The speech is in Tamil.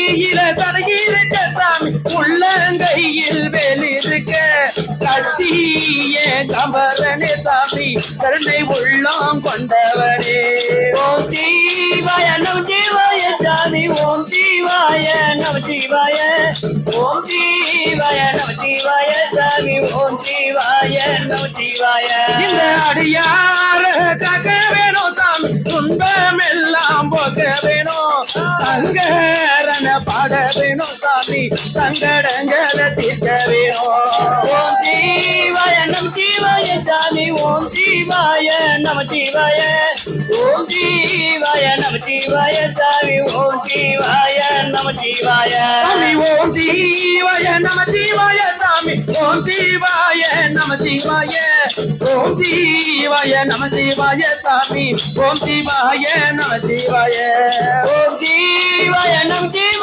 கையில தனகிருக்க சாமி உள்ளங்கையில் வேலிருக்க கட்சிய கமரனே சாமி கருணை உள்ளம் கொண்டவரே ஓம் சிவாய நம சிவாய சாமி ஓம் சிவாய நம சிவாய ஓம் சிவாய நம சிவாய சாமி ஓம் சிவாய நம சிவாய இந்த அடியார காக்க வேணும் சாமி துன்பமெல்லாம் போக்க வேணும் சங்கரன பாட வேணும் சாமி சங்கடங்களை தீர்க்க வேணும் ஓம் சிவாய நம சிவாய சாமி ஓம் சிவாய நம சிவாய ஓம் சிவாய நம சிவாய சாமி ஓம் சிவாய நம சிவாய சாமி ஓம் சிவாய நம சிவாய சாமி ஓம் சிவாய நம சிவாய ஓம் சிவாய நம சிவாய சாமி ஓம் சிவாய நம சிவாய ஓம் சிவாய நம சிவாய